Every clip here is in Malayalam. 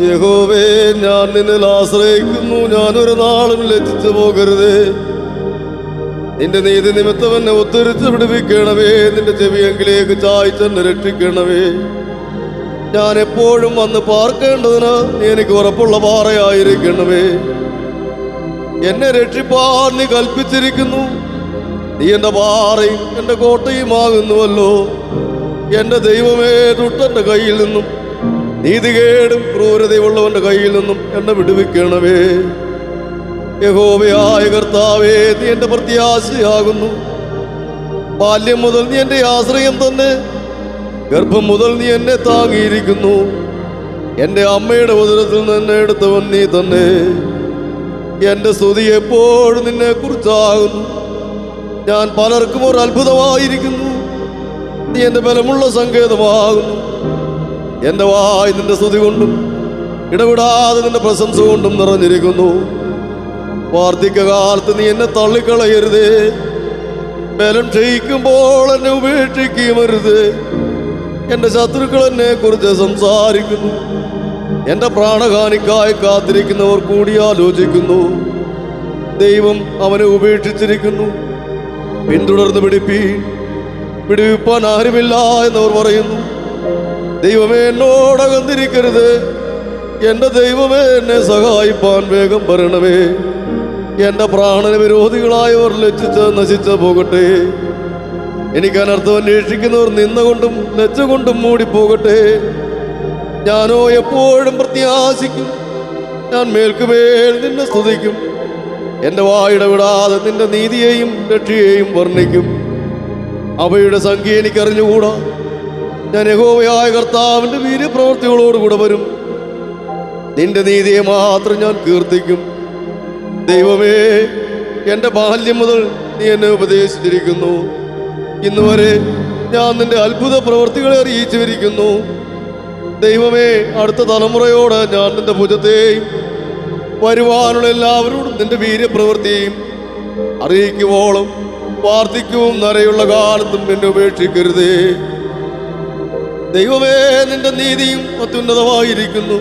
യഹോവേ, ഞാൻ നിന്നിൽ ആശ്രയിക്കുന്നു. ഞാനൊരു നാളും ലജ്ജിച്ചു പോകരുതേ. നിന്റെ നീതി നിമിത്തം എന്നെ ഉദ്ധരിച്ച് പിടിപ്പിക്കണമേ. നിന്റെ ചെവിയെങ്കിലേക്ക് ചായ്ച്ചെന്നെ രക്ഷിക്കണമേ. ഞാൻ എപ്പോഴും വന്ന് പാർക്കേണ്ടതിന് നീ എനിക്ക് ഉറപ്പുള്ള പാറയായിരിക്കണമേ. എന്നെ രക്ഷിപ്പാൻ നീ കൽപ്പിച്ചിരിക്കുന്നു. നീ എന്റെ പാറയും എന്റെ കോട്ടയുമാകുന്നുവല്ലോ. എന്റെ ദൈവമേ, ദുഷ്ടന്റെ കയ്യിൽ നിന്നും നീതികേടും ക്രൂരതയുള്ളവന്റെ കയ്യിൽ നിന്നും എന്നെ വിടുവിക്കണമേ. യഹോവയായ കർത്താവേ, നീ എന്റെ പ്രത്യാശയാകുന്നു. ബാല്യം മുതൽ നീ എന്റെ ആശ്രയം തന്നെ. ഗർഭം മുതൽ നീ എന്നെ താങ്ങിയിരിക്കുന്നു. എന്റെ അമ്മയുടെ ഉദരത്തിൽ നിന്ന് എന്നെ എടുത്തവൻ നീ തന്നെ. എന്റെ സ്തുതി എപ്പോഴും നിന്നെ കുറിച്ചാകുന്നു. ഞാൻ പലർക്കും ഒരു അത്ഭുതമായിരിക്കുന്നു. നീ എന്റെ ബലമുള്ള സങ്കേതമാകുന്നു. എന്റെ വായ് നിന്റെ സ്തുതി കൊണ്ടും ഇടവിടാതെ നിന്റെ പ്രശംസ കൊണ്ടും നിറഞ്ഞിരിക്കുന്നു. വാർദ്ധക്യകാലത്ത് നീ എന്നെ തള്ളിക്കളയരുതേ. ബലം ക്ഷയിക്കുമ്പോൾ എന്നെ ഉപേക്ഷിക്കുമരുത്. എന്റെ ശത്രുക്കൾ എന്നെ കുറിച്ച് സംസാരിക്കുന്നു. എന്റെ പ്രാണഹാനിക്കായി കാത്തിരിക്കുന്നവർ കൂടിയാലോചിക്കുന്നു. ദൈവം അവനെ ഉപേക്ഷിച്ചിരിക്കുന്നു. പിന്തുടർന്ന് പിടിവിപ്പാൻ ആരുമില്ല എന്നവർ പറയുന്നു. ദൈവമേ, എന്നോടകന്നിരിക്കരുത്. എന്റെ ദൈവമേ, എന്നെ സഹായിപ്പാൻ വേഗം വരണമേ. എന്റെ പ്രാണന വിരോധികളായവർ ലജ്ജിച്ച് നശിച്ചു പോകട്ടെ. എനിക്ക് അനർത്ഥം അന്വേഷിക്കുന്നവർ നിന്നുകൊണ്ടും ലജ്ജ കൊണ്ടും മൂടിപ്പോകട്ടെ. ഞാനോ എപ്പോഴും പ്രത്യാശിക്കും. ഞാൻ മേൽക്കുമേൽ നിന്നെ സ്തുതിക്കും. എന്റെ വായിടവിടാതെ നിന്റെ നീതിയെയും രക്ഷയെയും വർണ്ണിക്കും. അവയുടെ സംഖ്യ എനിക്കറിഞ്ഞുകൂടാ. ഞാൻ യഹോവയായ കർത്താവിന്റെ വീര്യപ്രവൃത്തികളോടുകൂടെ വരും. നിന്റെ നീതിയെ മാത്രം ഞാൻ കീർത്തിക്കും. ദൈവമേ, എന്റെ ബാല്യം മുതൽ നീ എന്നെ ഉപദേശിച്ചിരിക്കുന്നു. ഇന്നുവരെ ഞാൻ നിന്റെ അത്ഭുത പ്രവൃത്തികളെ അറിയിച്ചിരിക്കുന്നു. ദൈവമേ, അടുത്ത തലമുറയോട് ഞാൻ നിന്റെ ഭുജത്തെയും വരുവാനുള്ള എല്ലാവരോടും നിന്റെ വീര്യപ്രവൃത്തിയും അറിയിക്കുവോളം വാർദ്ധക്യവും നരയുള്ള കാലത്തും എന്നെ ഉപേക്ഷിക്കരുതേ. ദൈവമേ, നിന്റെ നീതിയും അത്യുന്നതമായിരിക്കുന്നു.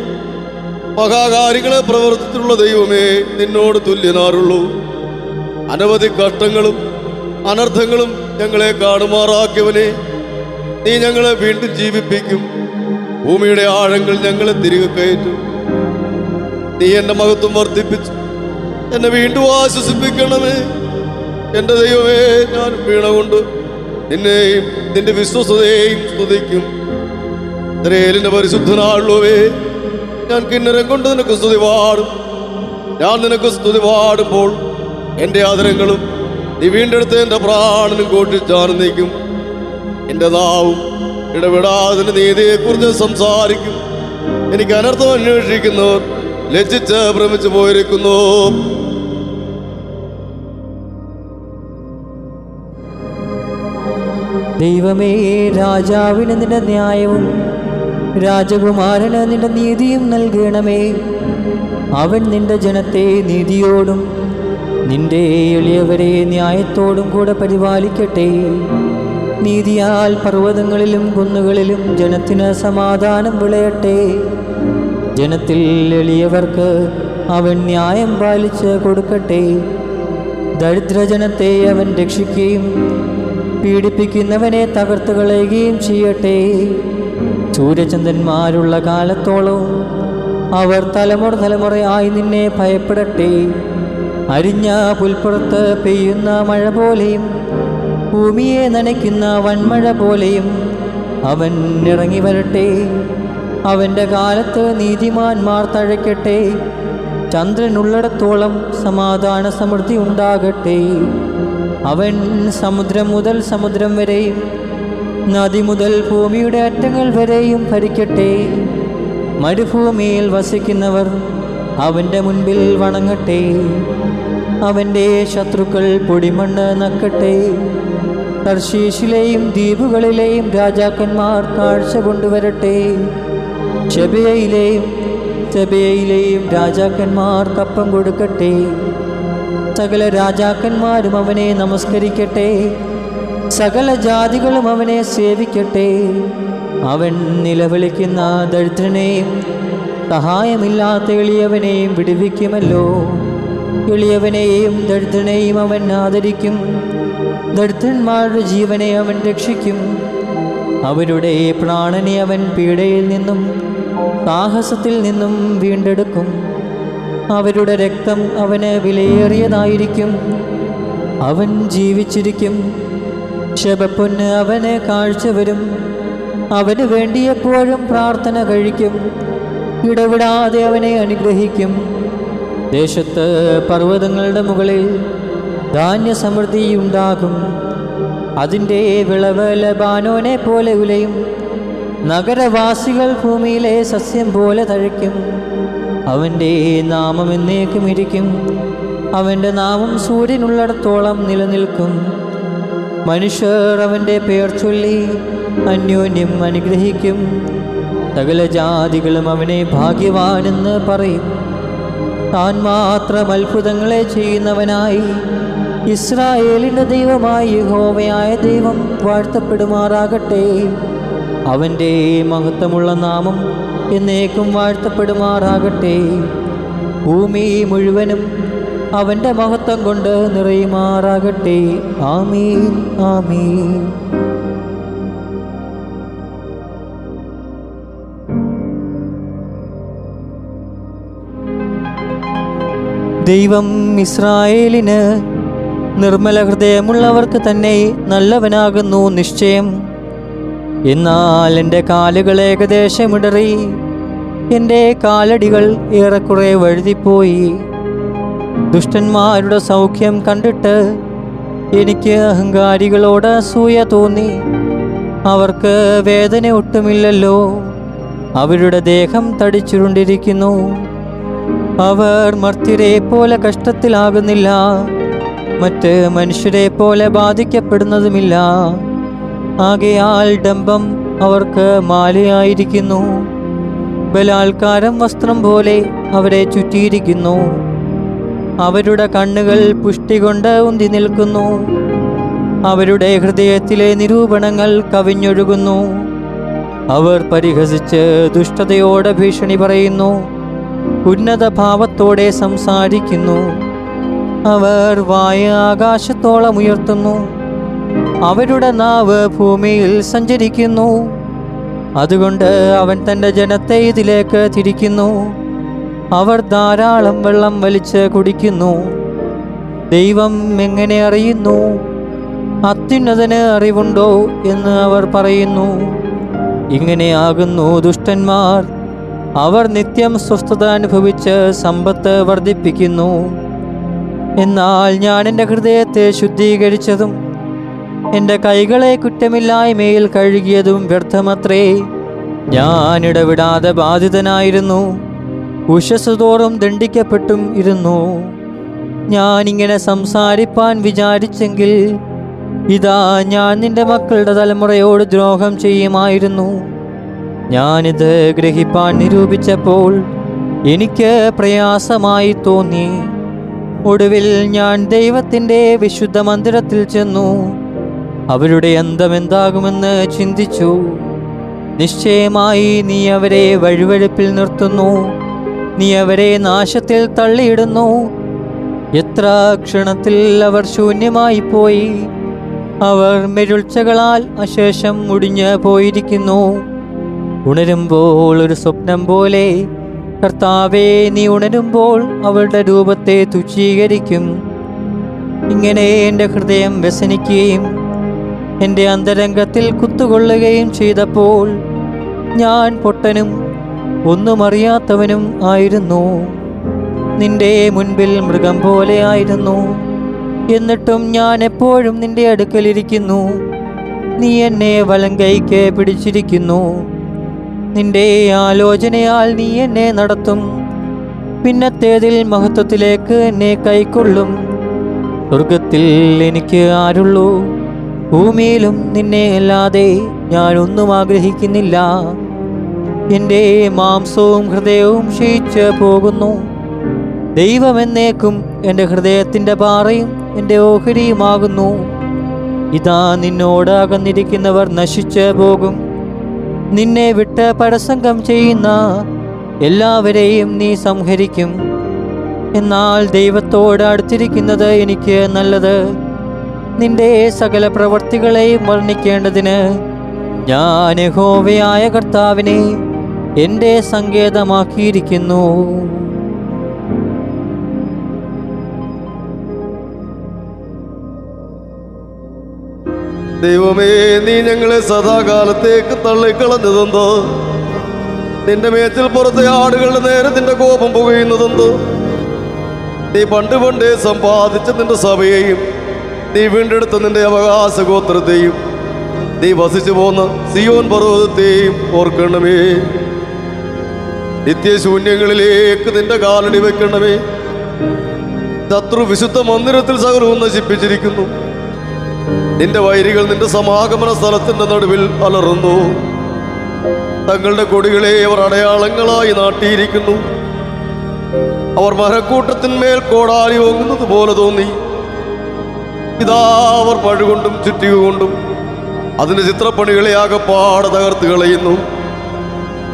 മഹാകാര്യങ്ങളെ പ്രവർത്തിച്ചിട്ടുള്ള ദൈവമേ, നിന്നോട് തുല്യനാരുള്ളൂ. അനവധി കഷ്ടങ്ങളും അനർത്ഥങ്ങളും ഞങ്ങളെ കാണുമാറാക്കിയവനെ, നീ ഞങ്ങളെ വീണ്ടും ജീവിപ്പിക്കും. ഭൂമിയുടെ ആഴങ്ങൾ ഞങ്ങളെ തിരികെ കയറ്റും. നീ എന്റെ മഹത്വം വർദ്ധിപ്പിച്ചു എന്നെ വീണ്ടും ആശ്വസിപ്പിക്കണമേ. എന്റെ ദൈവമേ, ഞാൻ വീണ കൊണ്ട് നിന്നെയും നിന്റെ വിശ്വസതയെയും സ്തുതിക്കും. ഇസ്രായേലിന്റെ പരിശുദ്ധനാളുവേ, ഞാൻ കിന്നരം കൊണ്ട് നിനക്ക് സ്തുതി പാടും. ഞാൻ നിനക്ക് സ്തുതി പാടുമ്പോൾ എൻ്റെ ആദരങ്ങളും നീ വീണ്ടെടുത്ത് എൻ്റെ പ്രാണനും ഘോഷിച്ചാനന്ദിക്കും. എൻ്റെ നാവും ഇടപെടാതെ നീതിയെക്കുറിച്ച് സംസാരിക്കും. എനിക്ക് അനർത്ഥം അന്വേഷിക്കുന്നവർ ലജ്ജിച്ച് ഭ്രമിച്ചു പോയിരിക്കുന്നു. ദൈവമേ, രാജാവിന് നിന്റെ ന്യായവും രാജകുമാരന് നിന്റെ നീതിയും നൽകണമേ. അവൻ നിന്റെ ജനത്തെ നീതിയോടും നിന്റെ എളിയവരെ ന്യായത്തോടും കൂടെ പരിപാലിക്കട്ടെ. നീതിയാൽ പർവ്വതങ്ങളിലും കുന്നുകളിലും ജനത്തിന് സമാധാനം വിളയട്ടെ. ജനത്തിൽ എളിയവർക്ക് അവൻ ന്യായം പാലിച്ച് കൊടുക്കട്ടെ. ദരിദ്രജനത്തെ അവൻ രക്ഷിക്കുകയും പീഡിപ്പിക്കുന്നവനെ തകർത്ത് കളയുകയും ചെയ്യട്ടെ. സൂര്യചന്ദ്രന്മാരുള്ള കാലത്തോളം അവർ തലമുറ തലമുറയായി നിന്നെ ഭയപ്പെടട്ടെ. അരിഞ്ഞ പുൽപ്പുറത്ത് പെയ്യുന്ന മഴ പോലെയും ഭൂമിയെ നനയ്ക്കുന്ന വൻമഴ പോലെയും അവൻ ഇറങ്ങി വരട്ടെ. അവൻ്റെ കാലത്ത് നീതിമാന്മാർ തഴയ്ക്കട്ടെ. ചന്ദ്രനുള്ളിടത്തോളം സമാധാന സമൃദ്ധി ഉണ്ടാകട്ടെ. അവൻ സമുദ്രം മുതൽ സമുദ്രം വരെയും നദി മുതൽ ഭൂമിയുടെ അറ്റങ്ങൾ വരെയും ഭരിക്കട്ടെ. മരുഭൂമിയിൽ വസിക്കുന്നവർ അവൻ്റെ മുൻപിൽ വണങ്ങട്ടെ. അവൻ്റെ ശത്രുക്കൾ പൊടിമണ്ണ് നക്കട്ടെ. തർശീശിലെയും ദ്വീപുകളിലെയും രാജാക്കന്മാർ കാഴ്ച കൊണ്ടുവരട്ടെ. സെബയയിലെയും രാജാക്കന്മാർ കപ്പം കൊടുക്കട്ടെ. സകല രാജാക്കന്മാരും അവനെ നമസ്കരിക്കട്ടെ. സകല ജാതികളും അവനെ സേവിക്കട്ടെ. അവൻ നിലവിളിക്കുന്ന ദരിദ്രനെയും സഹായമില്ലാത്ത എളിയവനെയും വിടുവിക്കുമല്ലോ. എളിയവനെയും ദരിദ്രനെയും അവൻ ആദരിക്കും. ദരിദ്രന്മാരുടെ ജീവനെ അവൻ രക്ഷിക്കും. അവരുടെ പ്രാണനെ അവൻ പീഡയിൽ നിന്നും സാഹസത്തിൽ നിന്നും വീണ്ടെടുക്കും. അവരുടെ രക്തം അവന് വിലയേറിയതായിരിക്കും. അവൻ ജീവിച്ചിരിക്കും. ശബപ്പൊന്ന് അവന് കാഴ്ച വരും. അവന് വേണ്ടി എപ്പോഴും പ്രാർത്ഥന കഴിക്കും. ഇടവിടാതെ അവനെ അനുഗ്രഹിക്കും. ദേശത്ത് പർവ്വതങ്ങളുടെ മുകളിൽ ധാന്യസമൃദ്ധി ഉണ്ടാകും. അതിൻ്റെ വിളവ് ലബാനോനെ പോലെ ഉലയും. നഗരവാസികൾ ഭൂമിയിലെ സസ്യം പോലെ തഴയ്ക്കും. അവൻ്റെ നാമം എന്നേക്കും ഇരിക്കും. അവൻ്റെ നാമം സൂര്യനുള്ളിടത്തോളം നിലനിൽക്കും. മനുഷ്യർ അവൻ്റെ പേർ ചൊല്ലി അന്യോന്യം അനുഗ്രഹിക്കും. സകല ജാതികളും അവനെ ഭാഗ്യവാനെന്ന് പറയും. താൻ മാത്രം അത്ഭുതങ്ങളെ ചെയ്യുന്നവനായി ഇസ്രായേലിൻ്റെ ദൈവമായ യഹോവയായ ദൈവം വാഴ്ത്തപ്പെടുമാറാകട്ടെ. അവൻ്റെ മഹത്വമുള്ള നാമം എന്നേക്കും വാഴ്ത്തപ്പെടുമാറാകട്ടെ. ഭൂമി മുഴുവനും അവൻ്റെ മഹത്വം കൊണ്ട് നിറയുമാറാകട്ടെ. ആമീൻ, ആമീൻ. ദൈവം ഇസ്രായേലിന് നിർമ്മല ഹൃദയമുള്ളവർക്ക് തന്നെ നല്ലവനാകുന്നു നിശ്ചയം. എന്നാൽ എൻ്റെ കാലുകൾ ഏകദേശം ഇടറി, എൻ്റെ കാലടികൾ ഏറെക്കുറെ വഴുതിപ്പോയി. ദുഷ്ടന്മാരുടെ സൗഖ്യം കണ്ടിട്ട് എനിക്ക് അഹങ്കാരികളോട് അസൂയ തോന്നി. അവർക്ക് വേദന ഒട്ടുമില്ലല്ലോ. അവരുടെ ദേഹം തടിച്ചുരുണ്ടിരിക്കുന്നു. അവർ മർത്യരെ പോലെ കഷ്ടത്തിലാകുന്നില്ല, മറ്റ് മനുഷ്യരെ പോലെ ബാധിക്കപ്പെടുന്നതുമില്ല. ആകയാൽ ഡംഭം അവർക്ക് മാലയായിരിക്കുന്നു. ബലാത്കാരം വസ്ത്രം പോലെ അവരെ ചുറ്റിയിരിക്കുന്നു. അവരുടെ കണ്ണുകൾ പുഷ്ടി കൊണ്ട് ഉന്തി നിൽക്കുന്നു. അവരുടെ ഹൃദയത്തിലെ നിരൂപണങ്ങൾ കവിഞ്ഞൊഴുകുന്നു. അവർ പരിഹസിച്ച് ദുഷ്ടതയോടെ ഭീഷണി പറയുന്നു. ഉന്നത ഭാവത്തോടെ സംസാരിക്കുന്നു. അവർ വായ ആകാശത്തോളം ഉയർത്തുന്നു. അവരുടെ നാവ് ഭൂമിയിൽ സഞ്ചരിക്കുന്നു. അതുകൊണ്ട് അവൻ തൻ്റെ ജനത്തെ ഇതിലേക്ക് തിരിക്കുന്നു. അവർ ധാരാളം വെള്ളം വലിച്ച് കുടിക്കുന്നു. ദൈവം എങ്ങനെ അറിയുന്നു? അത്യുന്നതന് അറിവുണ്ടോ എന്ന് അവർ പറയുന്നു. ഇങ്ങനെയാകുന്നു ദുഷ്ടന്മാർ. അവർ നിത്യം സ്വസ്ഥത അനുഭവിച്ച് സമ്പത്ത് വർദ്ധിപ്പിക്കുന്നു. എന്നാൽ ഞാൻ എൻ്റെ ഹൃദയത്തെ ശുദ്ധീകരിച്ചതും എൻ്റെ കൈകളെ കുറ്റമില്ലായ്മയിൽ കഴുകിയതും വ്യർത്ഥമത്രേ. ഞാൻ ഇടവിടാതെ ബാധിതനായിരുന്നു. ഉഷസ് തോറും ദണ്ഡിക്കപ്പെട്ടും ഇരുന്നു. ഞാനിങ്ങനെ സംസാരിപ്പാൻ വിചാരിച്ചെങ്കിൽ ഇതാ ഞാൻ നിന്റെ മക്കളുടെ തലമുറയോട് ദ്രോഹം ചെയ്യുമായിരുന്നു. ഞാനിത് ഗ്രഹിപ്പാൻ നിരൂപിച്ചപ്പോൾ എനിക്ക് പ്രയാസമായി തോന്നി. ഒടുവിൽ ഞാൻ ദൈവത്തിൻ്റെ വിശുദ്ധ മന്ദിരത്തിൽ ചെന്നു. അവരുടെ അന്തമെന്താകുമെന്ന് ചിന്തിച്ചു. നിശ്ചയമായി നീ അവരെ വഴുവഴുപ്പിൽ നിർത്തുന്നു. നീ അവരെ നാശത്തിൽ തള്ളിയിടുന്നു. എത്ര ക്ഷണത്തിൽ അവർ ശൂന്യമായി പോയി. അവർ മെരുൾച്ചകളാൽ അശേഷം മുടിഞ്ഞ് പോയിരിക്കുന്നു. ഉണരുമ്പോൾ ഒരു സ്വപ്നം പോലെ കർത്താവേ, നീ ഉണരുമ്പോൾ അവളുടെ രൂപത്തെ തുച്ഛീകരിക്കും. ഇങ്ങനെ എൻ്റെ ഹൃദയം വ്യസനിക്കുകയും എൻ്റെ അന്തരംഗത്തിൽ കുത്തുകൊള്ളുകയും ചെയ്തപ്പോൾ ഞാൻ പൊട്ടനും ഒന്നും അറിയാത്തവനും ആയിരുന്നു. നിന്റെ മുൻപിൽ മൃഗം പോലെ ആയിരുന്നു. എന്നിട്ടും ഞാൻ എപ്പോഴും നിന്റെ അടുക്കലിരിക്കുന്നു. നീ എന്നെ വലങ്കൈക്ക് പിടിച്ചിരിക്കുന്നു. നിന്റെ ആലോചനയാൽ നീ എന്നെ നടത്തും. പിന്നത്തേതിൽ മഹത്വത്തിലേക്ക് എന്നെ കൈക്കൊള്ളും. സ്വർഗത്തിൽ എനിക്ക് ആരുള്ളൂ? ഭൂമിയിലും നിന്നെ അല്ലാതെ ഞാൻ ഒന്നും ആഗ്രഹിക്കുന്നില്ല. എൻ്റെ മാംസവും ഹൃദയവും ക്ഷയിച്ച് പോകുന്നു. ദൈവമെന്നേക്കും എൻ്റെ ഹൃദയത്തിൻ്റെ പാറയും എൻ്റെ ഓഹരിയുമാകുന്നു. ഇതാ നിന്നോട് അകന്നിരിക്കുന്നവർ നശിച്ച് പോകും. നിന്നെ വിട്ട് പരസംഗം ചെയ്യുന്ന എല്ലാവരെയും നീ സംഹരിക്കും. എന്നാൽ ദൈവത്തോട് അടുത്തിരിക്കുന്നത് എനിക്ക് നല്ലത്. നിന്റെ സകല പ്രവൃത്തികളെയും വർണ്ണിക്കേണ്ടതിന് ഞാൻ യഹോവയായ കർത്താവിനെ എൻ്റെ സങ്കേതമാക്കിയിരിക്കുന്നു. ദൈവമേ, നീ ഞങ്ങളെ സദാകാലത്തേക്ക് തള്ളിക്കളഞ്ഞതെന്തോ? നിന്റെ മേച്ചിൽ പുറത്തെ ആടുകളുടെ നേരെ നിന്റെ കോപം പുകയുന്നതെന്തോ? നീ പണ്ടേ സമ്പാദിച്ച നിന്റെ സഭയെയും നീ വീണ്ടെടുത്ത നിന്റെ അവകാശ ഗോത്രത്തെയും നീ വസിച്ചു പോന്ന സിയോൻ പർവ്വതത്തെയും ഓർക്കണമേ. നിത്യശൂന്യങ്ങളിലേക്ക് നിന്റെ കാലടി വെക്കണമേ. ശത്രു വിശുദ്ധ മന്ദിരത്തിൽ സകലവും നശിപ്പിച്ചിരിക്കുന്നു. നിന്റെ വൈരികൾ നിന്റെ സമാഗമന സ്ഥലത്തിന്റെ നടുവിൽ അലറുന്നു. തങ്ങളുടെ കൊടികളെ അവർ അടയാളങ്ങളായി നാട്ടിയിരിക്കുന്നു. അവർ മരക്കൂട്ടത്തിന്മേൽ കോടാലി ഓങ്ങുന്നത് പോലെ തോന്നി. ഇതാ അവർ പഴുകൊണ്ടും ചുറ്റിക കൊണ്ടും അതിന്റെ ചിത്രപ്പണികളെ ആകപ്പാടെ തകർത്ത് കളയുന്നു.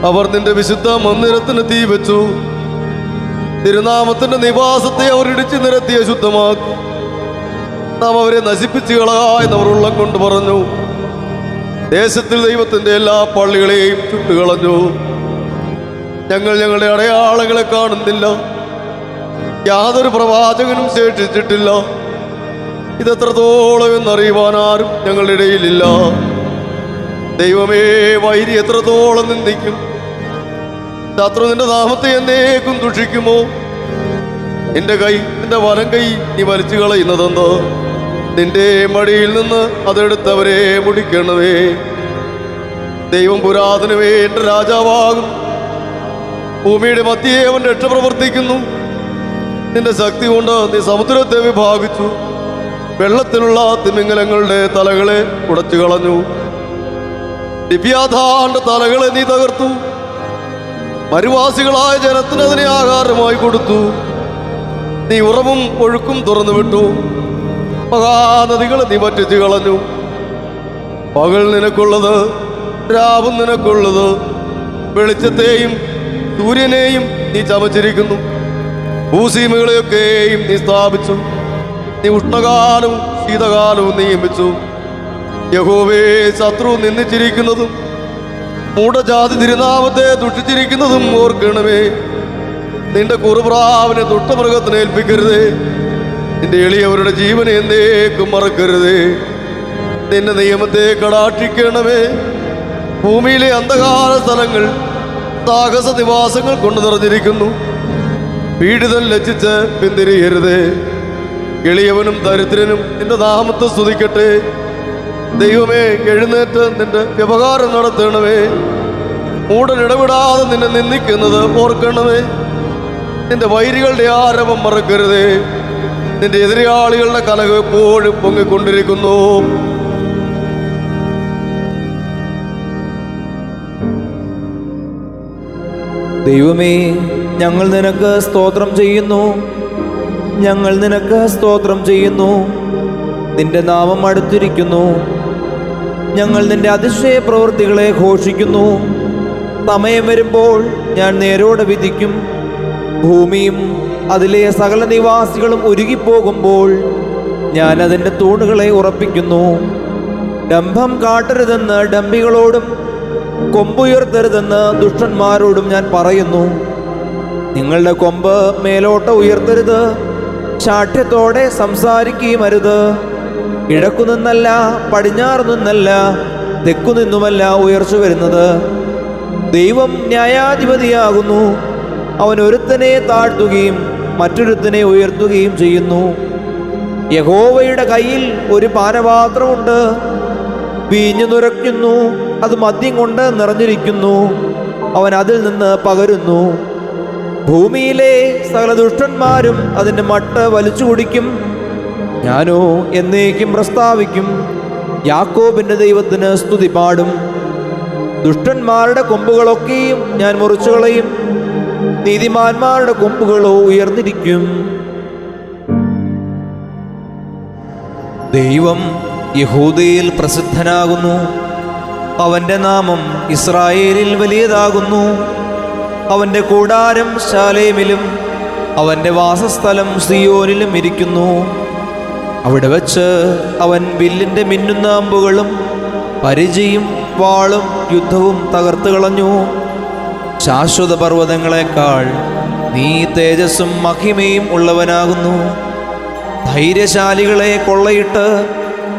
അവർ നിന്റെ വിശുദ്ധ മന്ദിരത്തിന് തീ വെച്ചു. തിരുനാമത്തിന്റെ നിവാസത്തെ അവർ ഇടിച്ചു നിരത്തി അശുദ്ധമാക്കി. നാം അവരെ നശിപ്പിച്ചു കളയാൻ അവർ ഉള്ളം കൊണ്ട് പറഞ്ഞു. ദേശത്തിൽ ദൈവത്തിന്റെ എല്ലാ പള്ളികളെയും ചുട്ടുകളഞ്ഞു. ഞങ്ങൾ ഞങ്ങളുടെ അടയാളങ്ങളെ കാണുന്നില്ല. യാതൊരു പ്രവാചകനും ശേഷിച്ചിട്ടില്ല. ഇതെത്രത്തോളം എന്നറിയുവാൻ ആരും ഞങ്ങളുടെ ഇടയിലില്ല. ദൈവമേ, വൈരി എത്രത്തോളം നിന്ദിക്കും? ശത്രു നിന്റെ നാമത്തെ എന്നേക്കും ദുഷിക്കുമോ? നിന്റെ വലം കൈ നീ വലിച്ചു കളയുന്നതെന്തോ? നിന്റെ മടിയിൽ നിന്ന് അതെടുത്തവരെ മുടിക്കണമേ. ദൈവം പുരാതനമേ എൻ്റെ രാജാവാകും. ഭൂമിയുടെ മധ്യേ അവൻ രക്ഷ പ്രവർത്തിക്കുന്നു. നിന്റെ ശക്തി കൊണ്ട് നീ സമുദ്രത്തെ വിഭാഗിച്ചു. വെള്ളത്തിലുള്ള തിമിംഗലങ്ങളുടെ തലകളെ ഉടച്ചു കളഞ്ഞു. ലിബ്യാഥാന്റെ തലകളെ നീ തകർത്തു. മരുവാസികളായ ജനത്തിന് അതിനെ ആഹാരമായി കൊടുത്തു. നീ ഉറവും ഒഴുക്കും തുറന്നു വിട്ടു. മഹാനദികളെ നീ വറ്റിച്ചു കളഞ്ഞു. പകൽ നിനക്കുള്ളത്, രാവും നിനക്കുള്ളത്. വെളിച്ചത്തെയും സൂര്യനെയും നീ ചമച്ചിരിക്കുന്നു. ഭൂസീമകളെയൊക്കെയും നീ സ്ഥാപിച്ചു. നീ ഉഷ്ണകാലവും ശീതകാലവും നിയമിച്ചു. യഹോവേ, ശത്രു നിന്ദിച്ചിരിക്കുന്നതും മൂഢജാതി തിരുനാമത്തെ ദുഷിച്ചിരിക്കുന്നതും ഓർക്കണമേ. നിന്റെ കുറുപ്രാവിനെ ദുഷ്ടമൃഗത്തിന് ഏൽപ്പിക്കരുതേ. നിന്റെ എളിയവരുടെ ജീവനെ എന്നേക്കും മറക്കരുതേ. നിന്റെ നിയമത്തെ കടാക്ഷിക്കണമേ. ഭൂമിയിലെ അന്ധകാര സ്ഥലങ്ങൾ സാഹസ നിവാസങ്ങൾ കൊണ്ട് നിറഞ്ഞിരിക്കുന്നു. പീഡിതൻ ലജ്ജിച്ച് പിന്തിരിയരുതേ. എളിയവനും ദരിദ്രനും നിന്റെ നാമത്തെ സ്തുതിക്കട്ടെ. ദൈവമേ, എഴുന്നേറ്റ് നിന്റെ വ്യവഹാരം നടത്തണമേ. മൂടൻ ഇടപെടാതെ നിന്നെ നിന്ദിക്കുന്നത് ഓർക്കണമേ. നിന്റെ വൈരികളുടെ ആരവം മറക്കരുതേ. നിന്റെ എതിരാളികളുടെ കലകം എപ്പോഴും പൊങ്ങിക്കൊണ്ടിരിക്കുന്നു. ദൈവമേ, ഞങ്ങൾ നിനക്ക് സ്തോത്രം ചെയ്യുന്നു. ഞങ്ങൾ നിനക്ക് സ്തോത്രം ചെയ്യുന്നു. നിന്റെ നാമം അടുത്തിരിക്കുന്നു. ഞങ്ങൾ നിന്റെ അതിശയ പ്രവൃത്തികളെ ഘോഷിക്കുന്നു. സമയം വരുമ്പോൾ ഞാൻ നേരോടെ വിധിക്കും. ഭൂമിയും അതിലെ സകല നിവാസികളും ഉരുകിപ്പോകുമ്പോൾ ഞാൻ അതിൻ്റെ തൂണുകളെ ഉറപ്പിക്കുന്നു. ഡംഭം കാട്ടരുതെന്ന് ഡംഭികളോടും കൊമ്പുയർത്തരുതെന്ന് ദുഷ്ടന്മാരോടും ഞാൻ പറയുന്നു. നിങ്ങളുടെ കൊമ്പ് മേലോട്ട് ഉയർത്തരുത്. ശാഠ്യത്തോടെ സംസാരിക്കുകയുമരുത്. കിഴക്കുനിന്നല്ല, പടിഞ്ഞാറ് നിന്നല്ല, തെക്കുനിന്നുമല്ല ഉയർച്ച വരുന്നത്. ദൈവം ന്യായാധിപതിയാകുന്നു. അവൻ ഒരുത്തനെ താഴ്ത്തുകയും മറ്റൊരുത്തനെ ഉയർത്തുകയും ചെയ്യുന്നു. യഹോവയുടെ കയ്യിൽ ഒരു പാനപാത്രമുണ്ട്. വീഞ്ഞു നുരയ്ക്കുന്നു. അത് മദ്യം കൊണ്ട് നിറഞ്ഞിരിക്കുന്നു. അവൻ അതിൽ നിന്ന് പകരുന്നു. ഭൂമിയിലെ സകല ദുഷ്ടന്മാരും അതിൻ്റെ മട്ട് വലിച്ചു കുടിക്കും. ഞാനോ എന്നേക്കും പ്രസ്താവിക്കും. യാക്കോബിൻ്റെ ദൈവത്തിന് സ്തുതി പാടും. ദുഷ്ടന്മാരുടെ കൊമ്പുകളൊക്കെയും ഞാൻ മുറിച്ചു കളയും. നീതിമാന്മാരുടെ കൊമ്പുകളോ ഉയർന്നിരിക്കും. ദൈവം യഹൂദയിൽ പ്രസിദ്ധനാകുന്നു. അവൻ്റെ നാമം ഇസ്രായേലിൽ വലിയതാകുന്നു. അവൻ്റെ കൂടാരം ശാലേമിലും അവൻ്റെ വാസസ്ഥലം സിയോനിലും ഇരിക്കുന്നു. അവിടെ വച്ച് അവൻ വില്ലിൻ്റെ മിന്നുന്ന അമ്പുകളും പരിചയും വാളും യുദ്ധവും തകർത്ത് കളഞ്ഞു. ശാശ്വത പർവ്വതങ്ങളെക്കാൾ നീ തേജസ്സും മഹിമയും ഉള്ളവനാകുന്നു. ധൈര്യശാലികളെ കൊള്ളയിട്ട്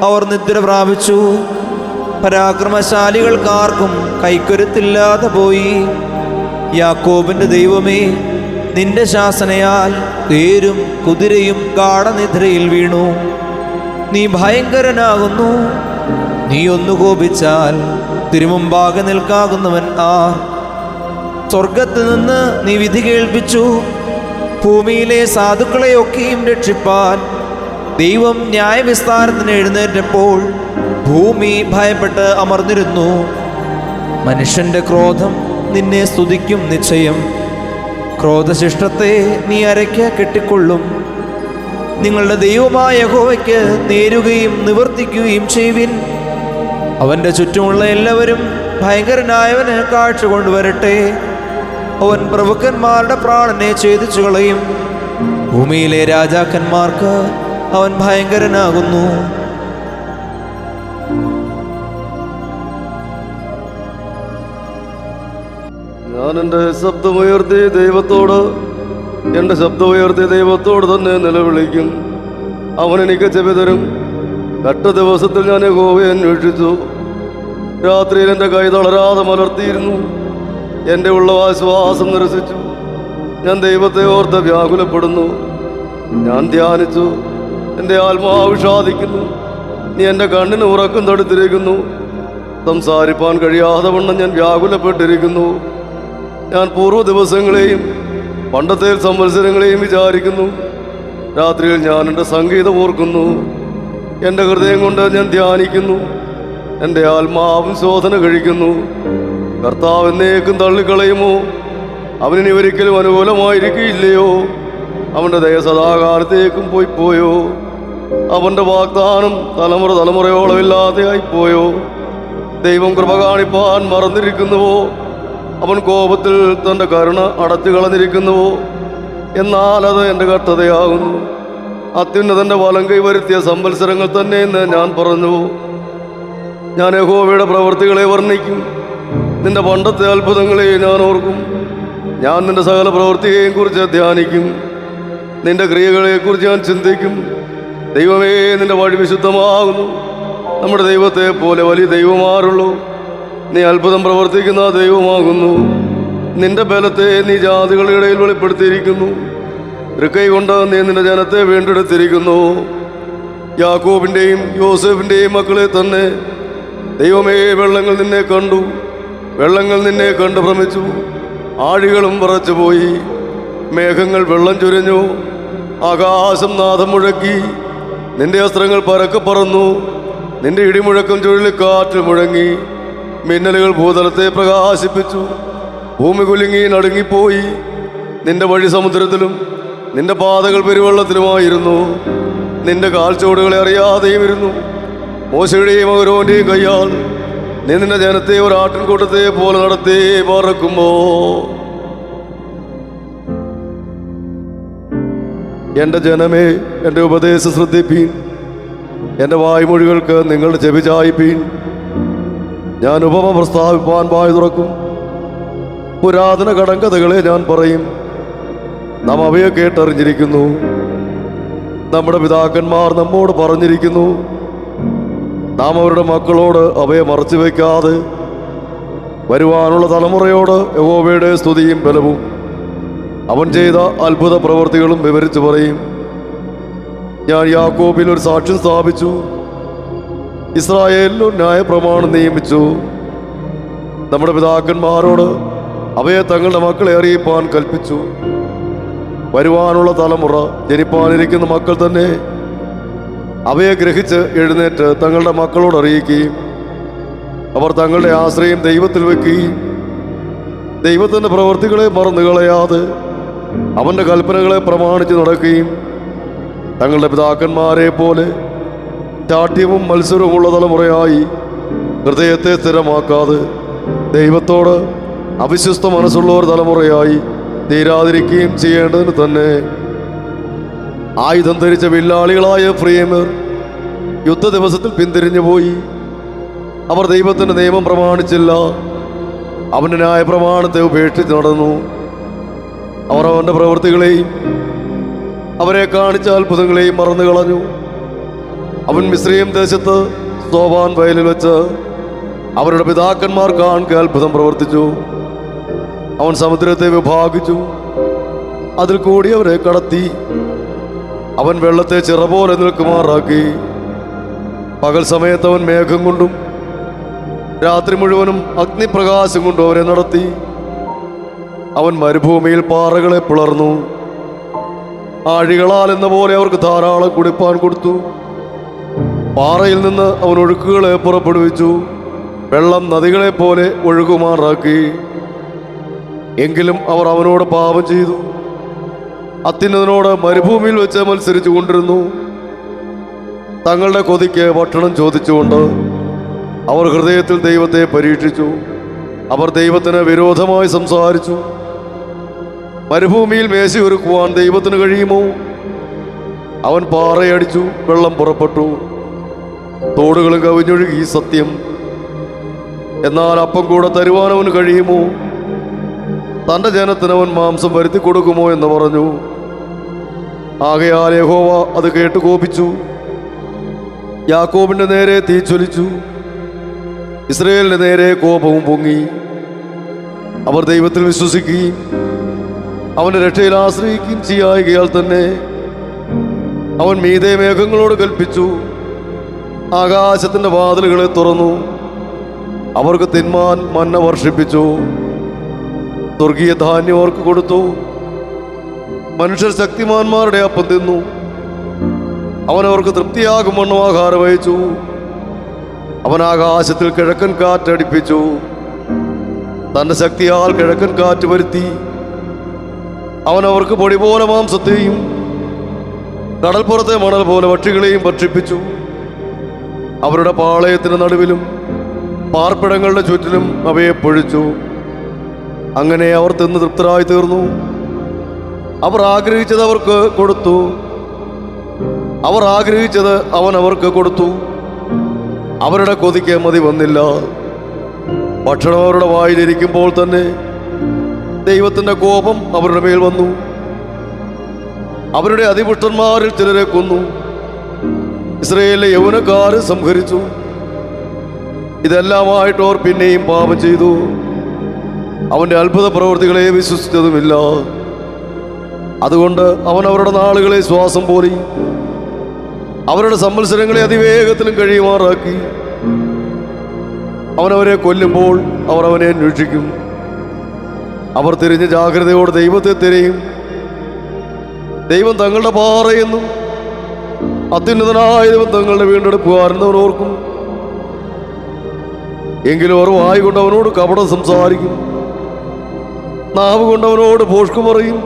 അവർ നിദ്ര പ്രാപിച്ചു. പരാക്രമശാലികൾക്കാർക്കും കൈക്കരുത്തില്ലാതെ പോയി. യാക്കോബിൻ്റെ ദൈവമേ, നിന്റെ ശാസനയാൽ തേരും കുതിരയും ഗാഢനിദ്രയിൽ വീണു. നീ ഭയങ്കരനാകുന്നു. നീ ഒന്ന് കോപിച്ചാൽ തിരുമുമ്പാകെ നിൽക്കാകുന്നവൻ ആർ? സ്വർഗത്തിൽ നിന്ന് നീ വിധി കേൾപ്പിച്ചു. ഭൂമിയിലെ സാധുക്കളെയൊക്കെയും രക്ഷിപ്പാൻ ദൈവം ന്യായവിസ്താരത്തിന് എഴുന്നേറ്റപ്പോൾ ഭൂമി ഭയപ്പെട്ട് അമർന്നിരുന്നു. മനുഷ്യന്റെ ക്രോധം നിന്നെ സ്തുതിക്കും നിശ്ചയം. ക്രോധശിഷ്ടത്തെ നീ അരയ്ക്ക് കെട്ടിക്കൊള്ളും. നിങ്ങളുടെ ദൈവമായ യഹോവയ്ക്ക് നേരുകയും നിവർത്തിക്കുകയും ചെയ്യുവിൻ. അവൻ്റെ ചുറ്റുമുള്ള എല്ലാവരും ഭയങ്കരനായവന് കാഴ്ച കൊണ്ടുവരട്ടെ. അവൻ പ്രഭുക്കന്മാരുടെ പ്രാണനെ ഛേദിച്ചു കളയും. ഭൂമിയിലെ രാജാക്കന്മാർക്ക് അവൻ ഭയങ്കരനാകുന്നു. ഞാൻ എൻ്റെ ശബ്ദമുയർത്തി ദൈവത്തോട് തന്നെ നിലവിളിക്കും. അവൻ എനിക്ക് ചെവി തരും. കട്ട ദിവസത്തിൽ ഞാൻ യഹോവയെ അന്വേഷിച്ചു. രാത്രിയിൽ എൻ്റെ കൈ തളരാതെ മലർത്തിയിരുന്നു. എൻ്റെ ഉള്ള ശ്വാസം നിരസിച്ചു. ഞാൻ ദൈവത്തെ ഓർത്ത് വ്യാകുലപ്പെടുന്നു. ഞാൻ ധ്യാനിച്ചു. എൻ്റെ ആത്മാവ് വിഷാദിക്കുന്നു. നീ എൻ്റെ കണ്ണിന് ഉറക്കം തടുത്തിരിക്കുന്നു. സംസാരിപ്പാൻ കഴിയാതെ വണ്ണം ഞാൻ വ്യാകുലപ്പെട്ടിരിക്കുന്നു. ഞാൻ പൂർവ്വ ദിവസങ്ങളെയും പണ്ടത്തെ സംവത്സരങ്ങളെയും വിചാരിക്കുന്നു. രാത്രിയിൽ ഞാൻ എൻ്റെ സംഗീതം ഓർക്കുന്നു. എൻ്റെ ഹൃദയം കൊണ്ട് ഞാൻ ധ്യാനിക്കുന്നു. എൻ്റെ ആത്മാവും ശോധന കഴിക്കുന്നു. കർത്താവ് എന്നേക്കും തള്ളിക്കളയുമോ? അവനിനി ഒരിക്കലും അനുകൂലമായിരിക്കില്ലയോ? അവൻ്റെ ദയ സദാകാലത്തേക്കും പോയോ? അവൻ്റെ വാഗ്ദാനം തലമുറയോളം ഇല്ലാതെയായിപ്പോയോ? ദൈവം കൃപ കാണിപ്പാൻ മറന്നിരിക്കുന്നുവോ? അവൻ കോപത്തിൽ തൻ്റെ കരുണ അടച്ചു കളഞ്ഞിരിക്കുന്നുവോ? എന്നാൽ അത് എൻ്റെ കഷ്ടതയാകുന്നു. അത്യുന്നതൻ്റെ വലം കൈ വരുത്തിയ സംവത്സരങ്ങൾ തന്നെ എന്ന് ഞാൻ പറഞ്ഞു. ഞാൻ യഹോവയുടെ പ്രവൃത്തികളെ വർണ്ണിക്കും. നിന്റെ പണ്ടത്തെ അത്ഭുതങ്ങളെ ഞാൻ ഓർക്കും. ഞാൻ നിന്റെ സകല പ്രവൃത്തിയെയും കുറിച്ച് ധ്യാനിക്കും. നിന്റെ ക്രിയകളെക്കുറിച്ച് ഞാൻ ചിന്തിക്കും. ദൈവമേ, നിന്റെ വഴി വിശുദ്ധമാകുന്നു. നമ്മുടെ ദൈവത്തെ പോലെ വലിയ ദൈവമാരുള്ളൂ. നീ അത്ഭുതം പ്രവർത്തിക്കുന്ന ദൈവമാകുന്നു. നിന്റെ ബലത്തെ നീ ജാതികളുടെ ഇടയിൽ വെളിപ്പെടുത്തിയിരിക്കുന്നു. തൃക്കൈ കൊണ്ട് നീ നിന്റെ ജനത്തെ വീണ്ടെടുത്തിരിക്കുന്നു. യാക്കോബിൻ്റെയും യോസേഫിൻ്റെയും മക്കളെ തന്നെ. ദൈവമേ, വെള്ളങ്ങൾ നിന്നെ കണ്ടു. വെള്ളങ്ങൾ നിന്നെ കണ്ട് ഭ്രമിച്ചു. ആഴികളും വിറച്ചുപോയി. മേഘങ്ങൾ വെള്ളം ചൊരിഞ്ഞു. ആകാശം നാദം മുഴക്കി. നിന്റെ അസ്ത്രങ്ങൾ പരക്കെ പറന്നു. നിന്റെ ഇടിമുഴക്കം ചുഴലിക്കാറ്റിൽ മുഴങ്ങി. മിന്നലുകൾ ഭൂതലത്തെ പ്രകാശിപ്പിച്ചു. ഭൂമി കുലുങ്ങി നടുങ്ങിപ്പോയി. നിന്റെ വഴി സമുദ്രത്തിലും നിന്റെ പാതകൾ പെരുവെള്ളത്തിലുമായിരുന്നു. നിന്റെ കാൽച്ചുവടുകളെ അറിയാതെയും ഇരുന്നു. മോശയുടെയും അഹരോന്റെയും കയ്യാൽ നീ നിന്റെ ജനത്തെ ഒരു ആട്ടിൻകൂട്ടത്തെ പോലെ നടത്തി പറക്കുമ്പോ എൻ്റെ ജനമേ, എൻ്റെ ഉപദേശം ശ്രദ്ധിപ്പീൻ. എൻ്റെ വായ്മൊഴികൾക്ക് നിങ്ങളുടെ ചെവി ചായിപ്പീൻ. ഞാൻ ഉപമ പ്രസ്താവിപ്പാൻ വായു തുറക്കും. പുരാതന കടങ്കഥകളെ ഞാൻ പറയും. നാം അവയെ കേട്ടറിഞ്ഞിരിക്കുന്നു. നമ്മുടെ പിതാക്കന്മാർ നമ്മോട് പറഞ്ഞിരിക്കുന്നു. നാം അവരുടെ മക്കളോട് അവയെ മറച്ചു വയ്ക്കാതെ വരുവാനുള്ള തലമുറയോട് യഹോവയുടെ സ്തുതിയും ബലവും അവൻ ചെയ്ത അത്ഭുത പ്രവൃത്തികളും വിവരിച്ചു പറയും. ഞാൻ യാക്കോബിൽ ഒരു സാക്ഷ്യം സ്ഥാപിച്ചു. ഇസ്രായേലിലും ന്യായപ്രമാണം നിയമിച്ചു. നമ്മുടെ പിതാക്കന്മാരോട് അവയെ തങ്ങളുടെ മക്കളെ അറിയിപ്പാൻ കൽപ്പിച്ചു. വരുവാനുള്ള തലമുറ, ജനിപ്പാനിരിക്കുന്ന മക്കൾ തന്നെ അവയെ ഗ്രഹിച്ച് എഴുന്നേറ്റ് തങ്ങളുടെ മക്കളോട് അറിയിക്കുകയും അവർ തങ്ങളുടെ ആശ്രയം ദൈവത്തിൽ വെക്കുകയും ദൈവത്തിൻ്റെ പ്രവൃത്തികളെ മറന്നുകളയാതെ അവൻ്റെ കൽപ്പനകളെ പ്രമാണിച്ച് നടക്കുകയും തങ്ങളുടെ പിതാക്കന്മാരെ പോലെ ചാട്യവും മത്സരവുമുള്ള തലമുറയായി ഹൃദയത്തെ സ്ഥിരമാക്കാതെ ദൈവത്തോട് അവിശ്വസ്ത മനസ്സുള്ള ഒരു തലമുറയായി തീരാതിരിക്കുകയും ചെയ്യേണ്ടതിന് തന്നെ ആയുധം ധരിച്ച വില്ലാളികളായ ഫ്രീമർ യുദ്ധ ദിവസത്തിൽ പിന്തിരിഞ്ഞു പോയി. അവർ ദൈവത്തിൻ്റെ നിയമം പ്രമാണിച്ചില്ല, അവൻ്റെ ന്യായ പ്രമാണത്തെ ഉപേക്ഷിച്ച് നടന്നു. അവർ അവൻ്റെ പ്രവൃത്തികളെയും അവരെ കാണിച്ച അത്ഭുതങ്ങളെയും മറന്നു കളഞ്ഞു. അവൻ മിസ്രയീം ദേശത്ത് സോവാൻ വയലിൽ വെച്ച് അവരുടെ പിതാക്കന്മാർ കാണുക അത്ഭുതം പ്രവർത്തിച്ചു. അവൻ സമുദ്രത്തെ വിഭാഗിച്ചു, അതിൽ കൂടി അവരെ കടത്തി. അവൻ വെള്ളത്തെ ചിറ പോലെ നിൽക്കുമാറാക്കി. പകൽ സമയത്ത് അവൻ മേഘം കൊണ്ടും രാത്രി മുഴുവനും അഗ്നിപ്രകാശം കൊണ്ടും അവരെ നടത്തി. അവൻ മരുഭൂമിയിൽ പാറകളെ പിളർന്നു. ആഴികളാൽ എന്ന പോലെ അവർക്ക് ധാരാളം കുടിപ്പാൻ കൊടുത്തു. പാറയിൽ നിന്ന് അവൻ ഒഴുക്കുകളെ പുറപ്പെടുവിച്ചു. വെള്ളം നദികളെ പോലെ ഒഴുകുമാറാക്കി. എങ്കിലും അവർ അവനോട് പാപം ചെയ്തു. അത്യുന്നതനോട് മരുഭൂമിയിൽ വെച്ച് മത്സരിച്ചു കൊണ്ടിരുന്നു. തങ്ങളുടെ കൊതിക്ക് ഭക്ഷണം ചോദിച്ചുകൊണ്ട് അവർ ഹൃദയത്തിൽ ദൈവത്തെ പരീക്ഷിച്ചു. അവർ ദൈവത്തിന് വിരോധമായി സംസാരിച്ചു. മരുഭൂമിയിൽ മേശയൊരുക്കുവാൻ ദൈവത്തിന് കഴിയുമോ? അവൻ പാറയടിച്ചു, വെള്ളം പുറപ്പെട്ടു, തോടുകളും കവിഞ്ഞൊഴുകി. സത്യം. എന്നാൽ അപ്പം കൂടെ തരുവാൻ അവന് കഴിയുമോ? തൻ്റെ ജനത്തിന് അവൻ മാംസം വരുത്തി കൊടുക്കുമോ എന്ന് പറഞ്ഞു. ആകയാൽ യഹോവ അത് കേട്ട് കോപിച്ചു. യാക്കോബിന്റെ നേരെ തീ ജ്വലിച്ചു. ഇസ്രയേലിന്റെ നേരെ കോപവും പൊങ്ങി. അവർ ദൈവത്തിൽ വിശ്വസിക്കുകയും അവന്റെ രക്ഷയിൽ ആശ്രയിക്കുകയും ചെയ്യായികയാൽ തന്നെ അവൻ മീതെ മേഘങ്ങളോട് കൽപ്പിച്ചു, ആകാശത്തിന്റെ വാതിലുകളെ തുറന്നു. അവർക്ക് തിന്മാൻ മന്ന വർഷിപ്പിച്ചു. സ്വർഗീയ ധാന്യം അവർക്ക് കൊടുത്തു. മനുഷ്യർ ശക്തിമാന്മാരുടെ അപ്പം തിന്നു. അവൻ അവർക്ക് തൃപ്തിയാകും വണ്ണം ആഹാരം അയച്ചു. അവൻ ആകാശത്തിൽ കിഴക്കൻ കാറ്റടിപ്പിച്ചു. തന്റെ ശക്തിയാൽ കിഴക്കൻ കാറ്റ് വരുത്തി. അവൻ അവർക്ക് പൊടി പോലെ മാംസത്തെയും കടൽപ്പുറത്തെ മണൽ പോലെ പക്ഷികളെയും ഭക്ഷിപ്പിച്ചു. അവരുടെ പാളയത്തിന് നടുവിലും പാർപ്പിടങ്ങളുടെ ചുറ്റിലും അവയെ പൊഴിച്ചു. അങ്ങനെ അവർ തിന്ന് തൃപ്തരായി തീർന്നു. അവർ ആഗ്രഹിച്ചത് അവർക്ക് കൊടുത്തു. അവർ ആഗ്രഹിച്ചത് അവൻ അവർക്ക് കൊടുത്തു. അവരുടെ കൊതിക്ക് മതി വന്നില്ല. ഭക്ഷണം അവരുടെ വായിലിരിക്കുമ്പോൾ തന്നെ ദൈവത്തിൻ്റെ കോപം അവരുടെ മേൽ വന്നു. അവരുടെ അതിപുഷ്ടന്മാരിൽ ചിലരെ കൊന്നു. ഇസ്രയേലിലെ യൗവനക്കാരെ സംഹരിച്ചു. ഇതെല്ലാമായിട്ട് അവർ പിന്നെയും പാപം ചെയ്തു. അവൻ്റെ അത്ഭുത പ്രവൃത്തികളെ വിശ്വസിച്ചതുമില്ല. അതുകൊണ്ട് അവൻ അവരുടെ നാളുകളെ ശ്വാസം പോരി, അവരുടെ സംവത്സരങ്ങളെ അതിവേഗത്തിലും കഴിയുമാറാക്കി. അവനവരെ കൊല്ലുമ്പോൾ അവർ അവനെ അന്വേഷിക്കും. അവർ തിരിഞ്ഞ് ജാഗ്രതയോടെ ദൈവത്തെ തിരയും. ദൈവം തങ്ങളുടെ പാറയെന്നും അത്യുന്നതനായ ദൈവം തങ്ങളുടെ വീണ്ടെടുപ്പുകാരെന്നവൻ ഓർക്കും. എങ്കിലും അവർ വായ് കൊണ്ട് അവനോട് കപടം സംസാരിക്കും, നാവ് കൊണ്ട് അവനോട് ഭോഷ്കു പറയും.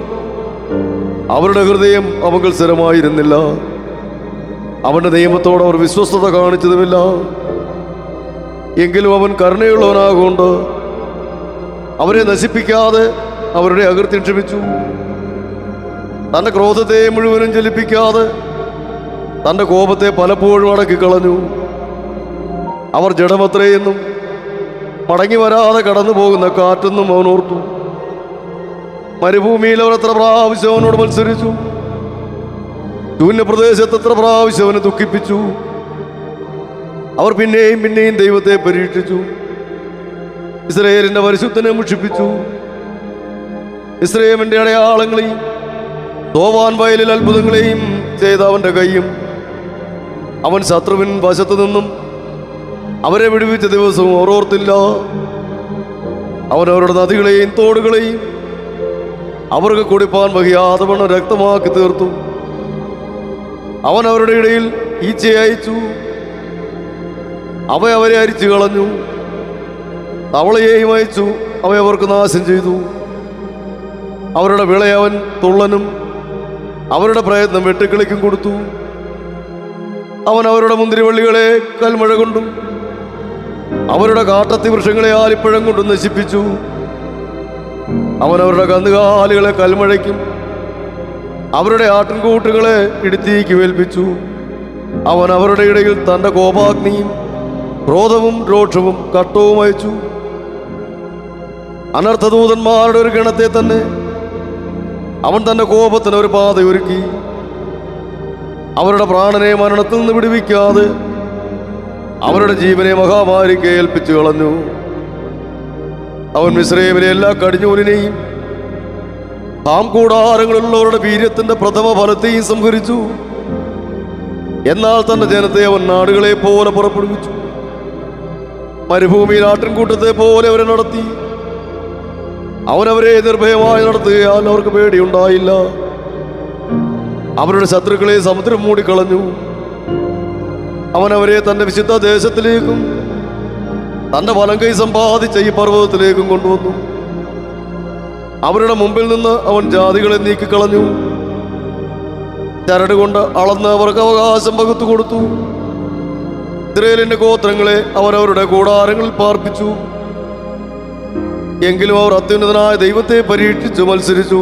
അവരുടെ ഹൃദയം അവങ്കൽ സ്ഥിരമായിരുന്നില്ല. അവന്റെ നിയമത്തോട് അവർ വിശ്വസ്തത കാണിച്ചതുമില്ല. എങ്കിലും അവൻ കരുണയുള്ളവനാകൊണ്ട് അവരെ നശിപ്പിക്കാതെ അവരുടെ അകൃത്യം ക്ഷമിച്ചു. തൻ്റെ ക്രോധത്തെ മുഴുവനും ചലിപ്പിക്കാതെ തൻ്റെ കോപത്തെ പലപ്പോഴും അടക്കിക്കളഞ്ഞു. അവർ ജഡമത്രയെന്നും മടങ്ങി വരാതെ കടന്നു പോകുന്ന കാറ്റെന്നും അവൻ ഓർത്തു. മരുഭൂമിയിൽ അവർ എത്ര പ്രാവശ്യം അവനോട് മത്സരിച്ചു. ശൂന്യപ്രദേശത്ത് എത്ര പ്രാവശ്യം അവനെ ദുഃഖിപ്പിച്ചു. അവർ പിന്നെയും പിന്നെയും ദൈവത്തെ പരീക്ഷിച്ചു. ഇസ്രയേലിന്റെ പരിശുദ്ധനെ മുഷിപ്പിച്ചു. ഇസ്രയേലിന്റെ അടയാളങ്ങളെയും സോവാൻ വയലിൽ അത്ഭുതങ്ങളെയും ചെയ്ത അവന്റെ കൈയും അവൻ ശത്രുവിൻ വശത്തു നിന്നും അവരെ വിടുവിച്ച ദിവസവും അവർ ഓർത്തില്ല. അവൻ അവരുടെ നദികളെയും തോടുകളെയും അവർക്ക് കുടിപ്പാൻ വഹിയാതെ വണ്ണം രക്തമാക്കി തീർത്തു. അവൻ അവരുടെ ഇടയിൽ ഈച്ചയെ അയച്ചു. അവരെ അരിച്ചു കളഞ്ഞു. തവളയെയും അയച്ചു. അവർക്ക് നാശം ചെയ്തു. അവരുടെ വിളയവൻ തുള്ളനും അവരുടെ പ്രയത്നം വെട്ടുക്കിളിക്കും കൊടുത്തു. അവൻ അവരുടെ മുന്തിരിവള്ളികളെ കൽമഴ കൊണ്ടും അവരുടെ കാട്ടത്തി വൃക്ഷങ്ങളെ ആലിപ്പഴം കൊണ്ടും നശിപ്പിച്ചു. അവൻ അവരുടെ കന്നുകാലികളെ കൽമഴയ്ക്കും അവരുടെ ആട്ടിൻകൂട്ടുകളെ ഇടുത്തീക്ക് വേൽപ്പിച്ചു. അവൻ അവരുടെ ഇടയിൽ തൻ്റെ കോപാഗ്നിയും ക്രോധവും രോക്ഷവും കട്ടവും അയച്ചു. അനർത്ഥദൂതന്മാരുടെ ഒരു ഗണത്തെ തന്നെ അവൻ തൻ്റെ കോപത്തിന് ഒരു പാതയൊരുക്കി. അവരുടെ പ്രാണനെ മരണത്തിൽ നിന്ന് വിടുവിക്കാതെ അവരുടെ ജീവനെ മഹാമാരിക്ക് ഏൽപ്പിച്ചു കളഞ്ഞു. അവൻ മിസ്രൈമിലെ എല്ലാ കടിഞ്ഞൂലിനെയും താം കൂടാരങ്ങളിലുള്ളവരുടെ വീര്യത്തിന്റെ പ്രഥമ ഫലത്തെയും സംഹരിച്ചു. എന്നാൽ തന്റെ ജനത്തെ അവൻ നാടുകളെ പോലെ പുറപ്പെടുവിച്ചു. മരുഭൂമിയിൽ ആട്ടിൻകൂട്ടത്തെ പോലെ അവരെ നടത്തി. അവനവരെ നിർഭയമായി നടത്തുകയാൽ അവർക്ക് പേടിയുണ്ടായില്ല. അവരുടെ ശത്രുക്കളെ സമുദ്രം മൂടിക്കളഞ്ഞു. അവനവരെ തന്റെ വിശുദ്ധ ദേശത്തിലേക്കും തന്റെ വലങ്കൈ സമ്പാദിച്ച ഈ പർവ്വതത്തിലേക്കും കൊണ്ടുവന്നു. അവരുടെ മുമ്പിൽ നിന്ന് അവൻ ജാതികളെ നീക്കിക്കളഞ്ഞു. ചരട് കൊണ്ട് അളന്ന് അവർക്ക് അവകാശം പകുത്തു കൊടുത്തു. ഇസ്രായേലിന്റെ ഗോത്രങ്ങളെ അവരവരുടെ കൂടാരങ്ങളിൽ പാർപ്പിച്ചു. എങ്കിലും അവർ അത്യുന്നതനായ ദൈവത്തെ പരീക്ഷിച്ചു മത്സരിച്ചു.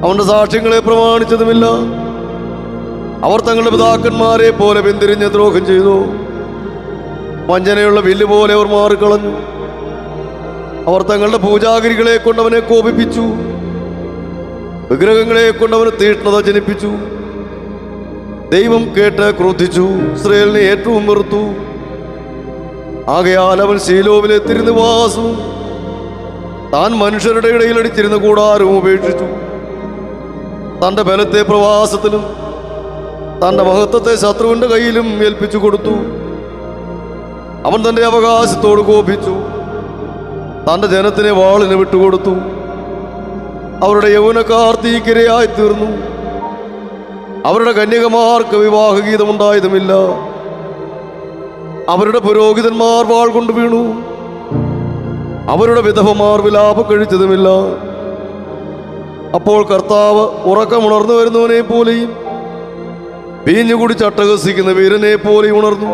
അവന്റെ സാക്ഷ്യങ്ങളെ പ്രമാണിച്ചതുമില്ല. അവർ തങ്ങളുടെ പിതാക്കന്മാരെ പോലെ പിന്തിരിഞ്ഞ് ദ്രോഹം ചെയ്തു. വഞ്ചനയുള്ള വില്ല് പോലെ അവർ മാറിക്കളഞ്ഞു. അവർ തങ്ങളുടെ പൂജാഗിരികളെ കൊണ്ടവനെ കോപിപ്പിച്ചു. വിഗ്രഹങ്ങളെ കൊണ്ടവന് തീഷ്ണത ജനിപ്പിച്ചു. ദൈവം കേട്ട് ക്രോധിച്ചു, ഇസ്രായേലിനെ ഏറ്റവും വെറുത്തു. ആകയാൽ അവൻ ശീലോവിലെ തിരുനിവാസവും താൻ മനുഷ്യരുടെ ഇടയിൽ അടിച്ചിരുന്ന കൂടാരവും ഉപേക്ഷിച്ചു. തന്റെ ബലത്തെ പ്രവാസത്തിലും തന്റെ മഹത്വത്തെ ശത്രുവിന്റെ കയ്യിലും ഏൽപ്പിച്ചു കൊടുത്തു. അവൻ തന്റെ അവകാശത്തോട് കോപിച്ചു. തന്റെ ജനത്തിനെ വാളിന് വിട്ടുകൊടുത്തു. അവരുടെ യൗവനക്കാർ തീക്കിരയായി തീർന്നു. അവരുടെ കന്യകമാർക്ക് വിവാഹഗീതമുണ്ടായതുമില്ല. അവരുടെ പുരോഹിതന്മാർ വാൾ കൊണ്ട് വീണു. അവരുടെ വിധവമാർ വിലാപം കഴിച്ചതുമില്ല. അപ്പോൾ കർത്താവ് ഉറക്കമുണർന്നു വരുന്നവനെ പോലെയും വീഞ്ഞുകൂടി ചട്ടഹസിക്കുന്ന വീരനെ പോലെയും ഉണർന്നു.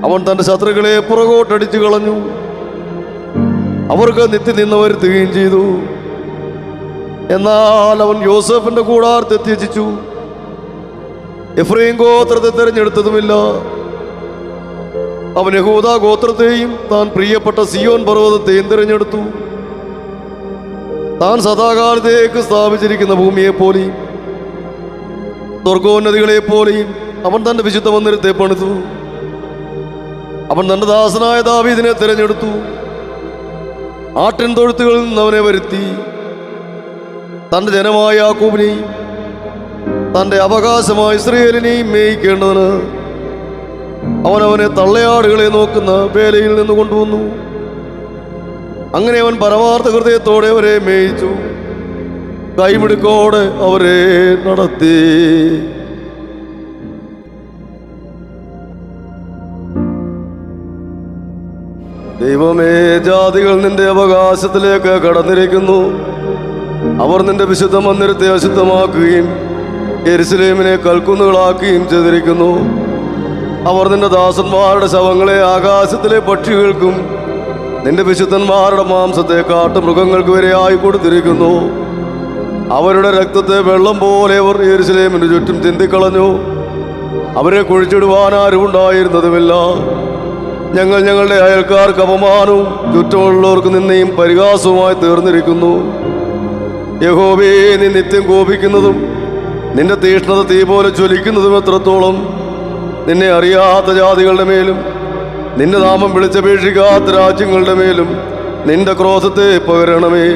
അവൻ തന്റെ ശത്രുക്കളെ പുറകോട്ടടിച്ചു കളഞ്ഞു. അവർക്ക് നിത്യനിന്ദ വരുത്തുകയും ചെയ്തു. എന്നാൽ അവൻ യോസഫിന്റെ കൂടാരത്തെ ത്യജിച്ചു. എഫ്രൈം ഗോത്രത്തെ തെരഞ്ഞെടുത്തതുമില്ല. അവൻ യഹൂദാ ഗോത്രത്തെയും താൻ പ്രിയപ്പെട്ട സിയോൻ പർവ്വതത്തെയും തിരഞ്ഞെടുത്തു. താൻ സദാകാലത്തേക്ക് സ്ഥാപിച്ചിരിക്കുന്ന ഭൂമിയെ പോലെയും സ്വർഗോന്നതികളെ പോലെയും അവൻ തന്റെ വിശുദ്ധ മന്ദിരത്തെ പണിതു. അവൻ തന്റെ ദാസനായ ദാവീദിനെ തിരഞ്ഞെടുത്തു. ആട്ടിൻ തൊഴുത്തുകളിൽ നിന്ന് അവനെ വരുത്തി. തന്റെ ജനമായ യാക്കോബിനെയും തന്റെ അവകാശമായ ഇസ്രായേലിനെയും മേയിക്കേണ്ടതിന് അവനവനെ തള്ളയാടുകളെ നോക്കുന്ന വേലയിൽ നിന്ന് കൊണ്ടുവന്നു. അങ്ങനെ അവൻ പരമാർത്ഥ ഹൃദയത്തോടെ അവരെ മേയിച്ചു. കൈമിടുക്കോടെ അവരെ നടത്തി. ദൈവമേ, ജാതികൾ നിന്റെ അവകാശത്തിലേക്ക് കടന്നിരിക്കുന്നു. അവർ നിന്റെ വിശുദ്ധ മന്ദിരത്തെ അശുദ്ധമാക്കുകയും യെരുശലേമിനെ കൽക്കുന്നുകളാക്കുകയും ചെയ്തിരിക്കുന്നു. അവർ നിന്റെ ദാസന്മാരുടെ ശവങ്ങളെ ആകാശത്തിലെ പക്ഷികൾക്കും നിന്റെ വിശുദ്ധന്മാരുടെ മാംസത്തെ കാട്ടുമൃഗങ്ങൾക്ക് വരെയായി കൊടുത്തിരിക്കുന്നു. അവരുടെ രക്തത്തെ വെള്ളം പോലെ അവർ യെരുശലേമിന് ചുറ്റും ചിന്തിക്കളഞ്ഞു. അവരെ കുഴിച്ചിടുവാൻ ആരും ഉണ്ടായിരുന്നതുമില്ല. ഞങ്ങൾ ഞങ്ങളുടെ അയൽക്കാർക്ക് അപമാനവും ചുറ്റുമുള്ളവർക്ക് നിന്നെയും പരിഹാസവുമായി തീർന്നിരിക്കുന്നു. യഹോവേ, നീ നിത്യം കോപിക്കുന്നതും നിന്റെ തീഷ്ണത തീ പോലെ ജ്വലിക്കുന്നതും എത്രത്തോളം! നിന്നെ അറിയാത്ത ജാതികളുടെ മേലും നിന്റെ നാമം വിളിച്ചപേക്ഷിക്കാത്ത രാജ്യങ്ങളുടെ മേലും നിന്റെ ക്രോധത്തെ പകരണമേ.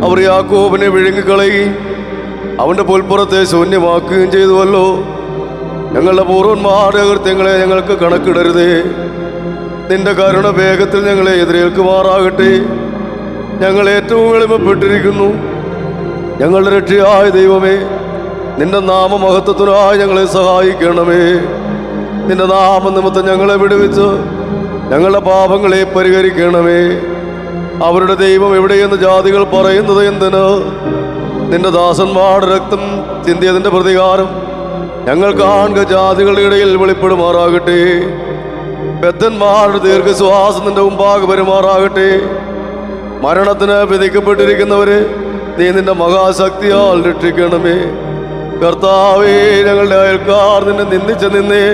അവർ യാക്കോബിനെ വിഴുങ്ങിക്കളയുകയും അവൻ്റെ പുൽപ്പുറത്തെ ശൂന്യമാക്കുകയും ചെയ്തുവല്ലോ. ഞങ്ങളുടെ പൂർവന്മാരുടെ കൃത്യങ്ങളെ ഞങ്ങൾക്ക് കണക്കിടരുതേ. നിന്റെ കരുണ വേഗത്തിൽ ഞങ്ങളെ എതിരേൽക്കുമാറാകട്ടെ. ഞങ്ങൾ ഏറ്റവും എളിമപ്പെട്ടിരിക്കുന്നു. ഞങ്ങളുടെ രക്ഷയായ ദൈവമേ, നിന്റെ നാമമഹത്വത്തിനായി ഞങ്ങളെ സഹായിക്കണമേ. നിന്റെ നാമനിമിത്തം ഞങ്ങളെ വിടുവിച്ച് ഞങ്ങളുടെ പാപങ്ങളെ പരിഹരിക്കണമേ. അവരുടെ ദൈവം എവിടെയെന്ന് ജാതികൾ പറയുന്നത് എന്തിന്? നിന്റെ ദാസന്മാരുടെ രക്തം ചിന്തിയതിൻ്റെ പ്രതികാരം ഞങ്ങൾ കാണുക ജാതികളുടെ ഇടയിൽ വെളിപ്പെടുമാറാകട്ടെ. ബദ്ധന്മാരുടെ ദീർഘശ്വാസം നിന്റെ മുമ്പാകെ വരുമാറാകട്ടെ. മരണത്തിന് വിധിക്കപ്പെട്ടിരിക്കുന്നവരെ നീ നിന്റെ മഹാശക്തിയാൽ രക്ഷിക്കണമേ. കർത്താവേ, ഞങ്ങളുടെ അയൽക്കാർ നിന്നെ നിന്നേ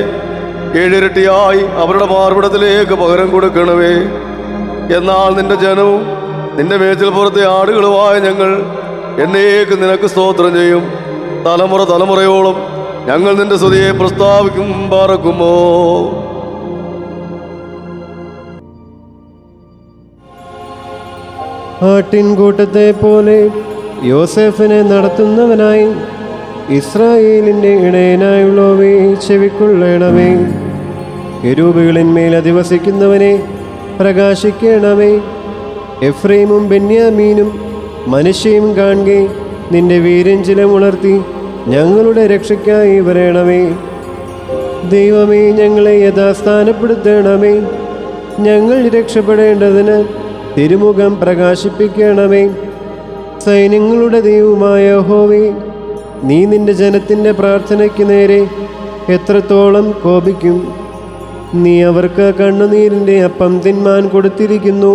ഏഴിരട്ടിയായി അവരുടെ മാർവിടത്തിലേക്ക് പകരം കൊടുക്കണമേ. എന്നാൽ നിന്റെ ജനവും നിന്റെ മേച്ചിൽ പുറത്തെ ആടുകളുമായ ഞങ്ങൾ എന്നേക്ക് നിനക്ക് സ്തോത്രം ചെയ്യും. തലമുറയോളം ഞങ്ങൾ നിന്റെ സ്തുതിയെ പ്രസ്താവിക്കും. പാർക്കുമോ. ആട്ടിൻകൂട്ടത്തെ പോലെ യോസേഫിനെ നടത്തുന്നവനായി ഇസ്രായേലിൻ്റെ ഇടയനായുള്ളവേ ചെവിക്കൊള്ളണമേ. കെരൂബുകളിന്മേൽ അധിവസിക്കുന്നവനെ പ്രകാശിക്കണമേ. എഫ്രൈമും ബെന്യാമീനും മനശ്ശയും കാണുകെ നിന്റെ വീരഞ്ചിലം ഉണർത്തി ഞങ്ങളുടെ രക്ഷയ്ക്കായി വരണമേ. ദൈവമേ, ഞങ്ങളെ യഥാസ്ഥാനപ്പെടുത്തണമേ. ഞങ്ങൾ രക്ഷപ്പെടേണ്ടതിന് തിരുമുഖം പ്രകാശിപ്പിക്കണമേ. സൈന്യങ്ങളുടെ ദൈവമായ യഹോവേ, നീ നിന്റെ ജനത്തിൻ്റെ പ്രാർത്ഥനയ്ക്ക് നേരെ എത്രത്തോളം കോപിക്കും? നീ അവർക്ക് കണ്ണുനീരിൻ്റെ അപ്പം തിന്മാൻ കൊടുത്തിരിക്കുന്നു.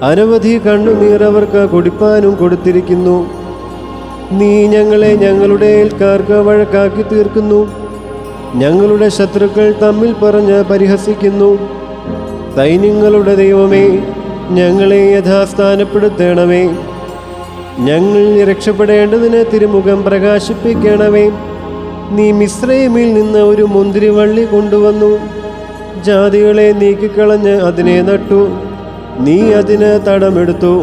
അനവധി കണ്ണുനീർ അവർക്ക് കുടിപ്പാനും കൊടുത്തിരിക്കുന്നു. നീ ഞങ്ങളെ ഞങ്ങളുടെ അയൽക്കാർക്ക് വഴക്കാക്കി തീർക്കുന്നു. ഞങ്ങളുടെ ശത്രുക്കൾ തമ്മിൽ പറഞ്ഞ് പരിഹസിക്കുന്നു. സൈന്യങ്ങളുടെ ദൈവമേ, ഞങ്ങളെ യഥാസ്ഥാനപ്പെടുത്തണമേ. ഞങ്ങൾ രക്ഷപ്പെടേണ്ടതിന് തിരുമുഖം പ്രകാശിപ്പിക്കണമേ. നീ മിസ്രൈമിൽ നിന്ന് ഒരു മുന്തിരിവള്ളി കൊണ്ടുവന്നു. ജാതികളെ നീക്കിക്കളഞ്ഞ് അതിനെ നട്ടു. നീ അതിന് തടമെടുത്തു.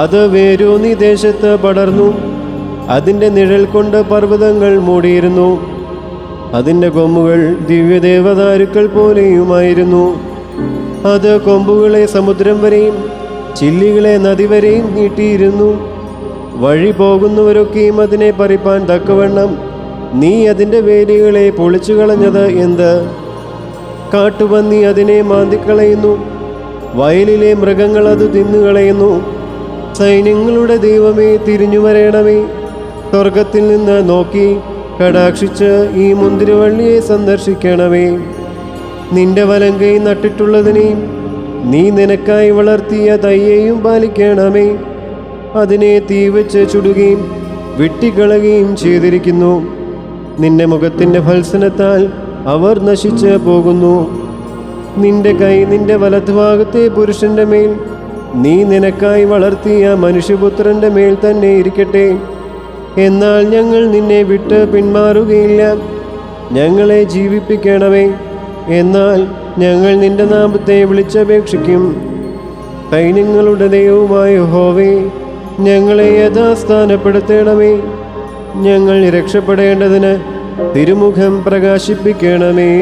അത് വേരൂന്നി ദേശത്ത് പടർന്നു. അതിൻ്റെ നിഴൽ കൊണ്ട് പർവ്വതങ്ങൾ മൂടിയിരുന്നു. അതിൻ്റെ കൊമ്പുകൾ ദിവ്യദേവദാരുക്കൾ പോലെയുമായിരുന്നു. അത് കൊമ്പുകളെ സമുദ്രം വരെയും ചില്ലികളെ നദി വരെയും നീട്ടിയിരുന്നു. വഴി പോകുന്നവരൊക്കെയും അതിനെ പറിപ്പാൻ തക്കവണ്ണം നീ അതിൻ്റെ വേലികളെ പൊളിച്ചു കളഞ്ഞത് എന്ത്? കാട്ടുപന്നി അതിനെ മാന്തിക്കളയുന്നു. വയലിലെ മൃഗങ്ങൾ അത് തിന്നുകളയുന്നു. സൈന്യങ്ങളുടെ ദൈവമേ, തിരിഞ്ഞു വരണമേ. സ്വർഗത്തിൽ നിന്ന് നോക്കി കടാക്ഷിച്ച് ഈ മുന്തിരിവള്ളിയെ സന്ദർശിക്കണമേ. നിന്റെ വലങ്കൈ നട്ടിട്ടുള്ളതിനെയും നീ നിനക്കായി വളർത്തിയ തയ്യെയും പാലിക്കണമേ. അതിനെ തീ വെച്ച് ചുടുകയും വെട്ടിക്കളയുകയും ചെയ്തിരിക്കുന്നു. നിന്റെ മുഖത്തിൻ്റെ ഭത്സനത്താൽ അവർ നശിച്ച് പോകുന്നു. നിന്റെ കൈ നിന്റെ വലതുഭാഗത്തെ പുരുഷന്റെ മേൽ, നീ നിനക്കായി വളർത്തിയ മനുഷ്യപുത്രന്റെ മേൽ തന്നെ ഇരിക്കട്ടെ. എന്നാൽ ഞങ്ങൾ നിന്നെ വിട്ട് പിന്മാറുകയില്ല. ഞങ്ങളെ ജീവിപ്പിക്കണമേ. എന്നാൽ ഞങ്ങൾ നിന്റെ നാമത്തെ വിളിച്ചപേക്ഷിക്കും. സൈന്യങ്ങളുടെ ദൈവമായ യഹോവേ, ഞങ്ങളെ യഥാസ്ഥാനപ്പെടുത്തണമേ. ഞങ്ങൾ രക്ഷപ്പെടേണ്ടതിന് തിരുമുഖം പ്രകാശിപ്പിക്കണമേ.